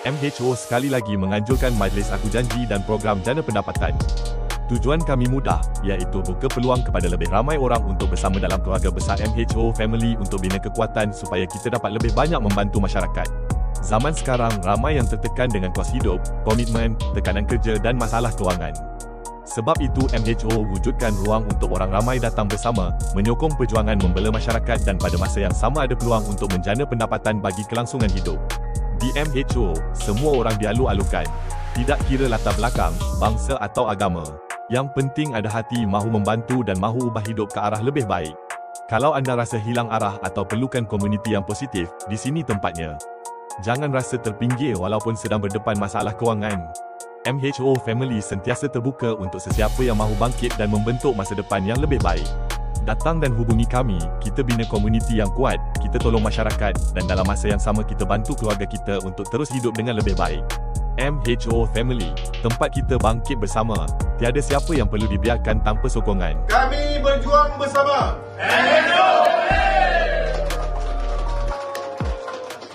MHO sekali lagi menganjurkan Majlis Aku Janji dan program Jana Pendapatan. Tujuan kami mudah, iaitu buka peluang kepada lebih ramai orang untuk bersama dalam keluarga besar MHO Family untuk bina kekuatan supaya kita dapat lebih banyak membantu masyarakat. Zaman sekarang, ramai yang tertekan dengan kos hidup, komitmen, tekanan kerja dan masalah kewangan. Sebab itu, MHO wujudkan ruang untuk orang ramai datang bersama, menyokong perjuangan membela masyarakat dan pada masa yang sama ada peluang untuk menjana pendapatan bagi kelangsungan hidup. Di MHO, semua orang dialu-alukan. Tidak kira latar belakang, bangsa atau agama. Yang penting ada hati mahu membantu dan mahu ubah hidup ke arah lebih baik. Kalau anda rasa hilang arah atau perlukan komuniti yang positif, di sini tempatnya. Jangan rasa terpinggir walaupun sedang berdepan masalah kewangan. MHO Family sentiasa terbuka untuk sesiapa yang mahu bangkit dan membentuk masa depan yang lebih baik. Datang dan hubungi kami, kita bina komuniti yang kuat, kita tolong masyarakat dan dalam masa yang sama kita bantu keluarga kita untuk terus hidup dengan lebih baik. MHO Family, tempat kita bangkit bersama. Tiada siapa yang perlu dibiarkan tanpa sokongan. Kami berjuang bersama. MHO!